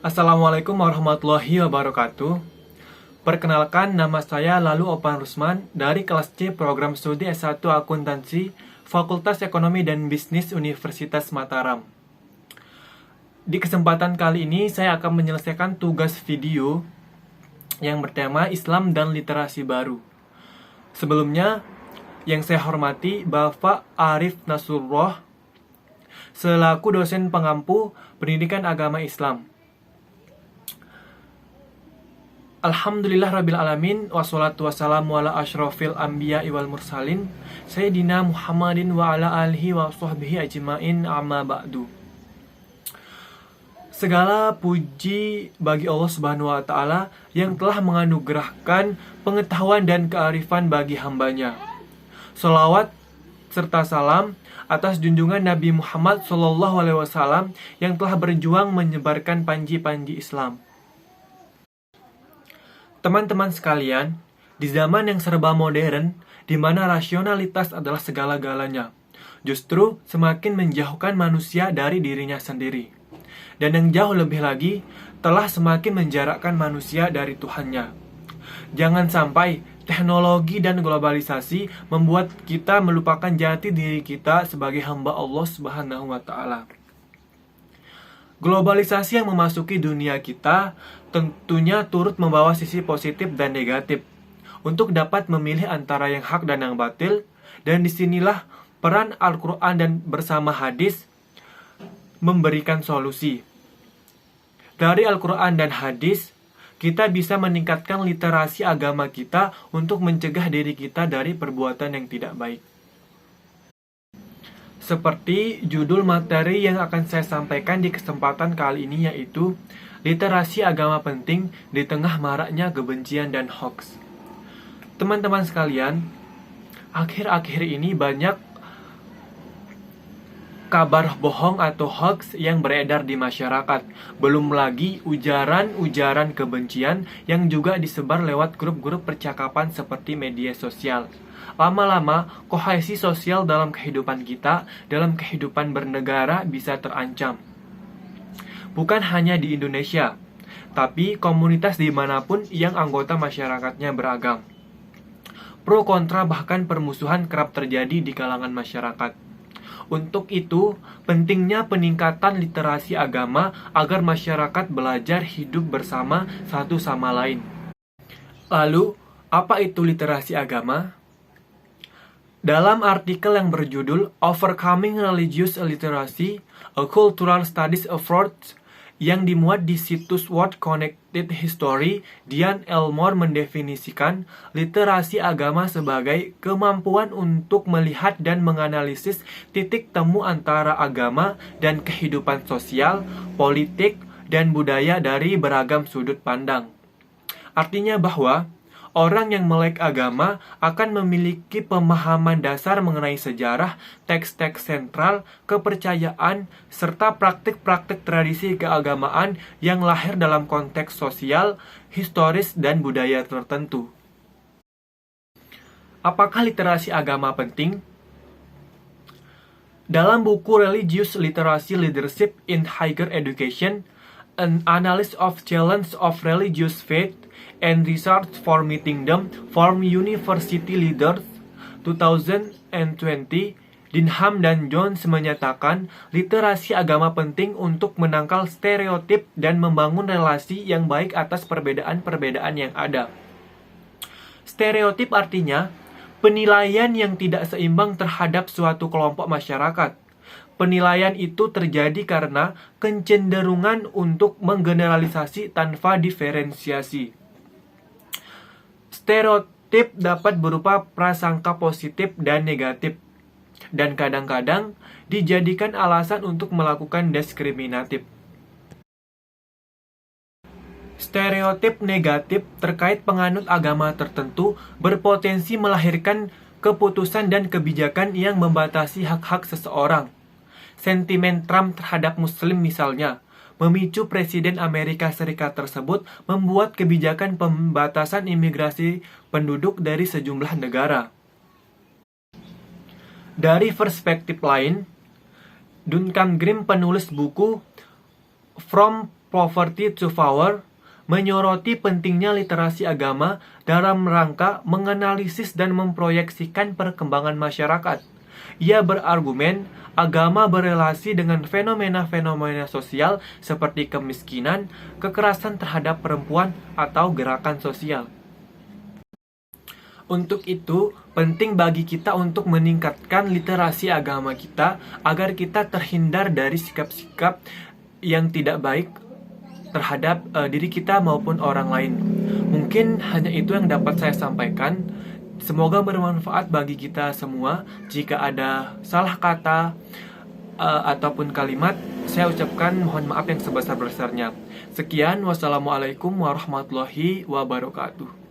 Assalamualaikum warahmatullahi wabarakatuh. Perkenalkan, nama saya Lalu Opan Rusman dari kelas C Program Studi S1 Akuntansi Fakultas Ekonomi dan Bisnis Universitas Mataram. Di kesempatan kali ini saya akan menyelesaikan tugas video yang bertema Islam dan Literasi Baru. Sebelumnya, yang saya hormati Bapak Arif Nasrullah selaku dosen pengampu Pendidikan Agama Islam. Alhamdulillah Rabbil Alamin, wassalatu wassalamu ala ashrafil anbiya wal mursalin Sayyidina Muhammadin wa ala alihi wa sahbihi ajma'in, amma ba'du. Segala puji bagi Allah Subhanahu wa Ta'ala yang telah menganugerahkan pengetahuan dan kearifan bagi hambanya. Sholawat serta salam atas junjungan Nabi Muhammad SAW yang telah berjuang menyebarkan panji-panji Islam. Teman-teman sekalian, di zaman yang serba modern, di mana rasionalitas adalah segala-galanya, justru semakin menjauhkan manusia dari dirinya sendiri. Dan yang jauh lebih lagi, telah semakin menjarakkan manusia dari Tuhannya. Jangan sampai teknologi dan globalisasi membuat kita melupakan jati diri kita sebagai hamba Allah Subhanahu wa Ta'ala. Globalisasi yang memasuki dunia kita tentunya turut membawa sisi positif dan negatif untuk dapat memilih antara yang hak dan yang batil, dan disinilah peran Al-Quran dan bersama hadis memberikan solusi. Dari Al-Quran dan hadis, kita bisa meningkatkan literasi agama kita untuk mencegah diri kita dari perbuatan yang tidak baik. Seperti judul materi yang akan saya sampaikan di kesempatan kali ini, yaitu Literasi Agama Penting di Tengah Maraknya Kebencian dan Hoax. Teman-teman sekalian, akhir-akhir ini banyak kabar bohong atau hoax yang beredar di masyarakat. Belum lagi ujaran-ujaran kebencian yang juga disebar lewat grup-grup percakapan seperti media sosial. Lama-lama, kohesi sosial dalam kehidupan kita, dalam kehidupan bernegara bisa terancam. Bukan hanya di Indonesia, tapi komunitas dimanapun yang anggota masyarakatnya beragam. Pro kontra bahkan permusuhan kerap terjadi di kalangan masyarakat. Untuk itu, pentingnya peningkatan literasi agama agar masyarakat belajar hidup bersama satu sama lain. Lalu, apa itu literasi agama? Dalam artikel yang berjudul Overcoming Religious Illiteracy, A Cultural Studies Approach yang dimuat di situs World Connected History, Dian Elmore mendefinisikan literasi agama sebagai kemampuan untuk melihat dan menganalisis titik temu antara agama dan kehidupan sosial, politik, dan budaya dari beragam sudut pandang. Artinya bahwa orang yang melek agama akan memiliki pemahaman dasar mengenai sejarah, teks-teks sentral, kepercayaan, serta praktik-praktik tradisi keagamaan yang lahir dalam konteks sosial, historis, dan budaya tertentu. Apakah literasi agama penting? Dalam buku Religious Literacy Leadership in Higher Education, An Analysis of Challenge of Religious Faith and Research for Meeting Them from University Leaders 2020, Dinham dan Jones menyatakan literasi agama penting untuk menangkal stereotip dan membangun relasi yang baik atas perbedaan-perbedaan yang ada. Stereotip artinya penilaian yang tidak seimbang terhadap suatu kelompok masyarakat. Penilaian itu terjadi karena kecenderungan untuk menggeneralisasi tanpa diferensiasi. Stereotip dapat berupa prasangka positif dan negatif, dan kadang-kadang dijadikan alasan untuk melakukan diskriminatif. Stereotip negatif terkait penganut agama tertentu berpotensi melahirkan keputusan dan kebijakan yang membatasi hak-hak seseorang. Sentimen Trump terhadap Muslim misalnya, memicu Presiden Amerika Serikat tersebut membuat kebijakan pembatasan imigrasi penduduk dari sejumlah negara. Dari perspektif lain, Duncan Grimm, penulis buku From Poverty to Power menyoroti pentingnya literasi agama dalam rangka menganalisis dan memproyeksikan perkembangan masyarakat. Ia berargumen agama berelasi dengan fenomena-fenomena sosial seperti kemiskinan, kekerasan terhadap perempuan, atau gerakan sosial. Untuk itu, penting bagi kita untuk meningkatkan literasi agama kita agar kita terhindar dari sikap-sikap yang tidak baik terhadap diri kita maupun orang lain. Mungkin hanya itu yang dapat saya sampaikan. Semoga bermanfaat bagi kita semua. Jika ada salah kata ataupun kalimat, saya ucapkan mohon maaf yang sebesar-besarnya. Sekian, wassalamualaikum warahmatullahi wabarakatuh.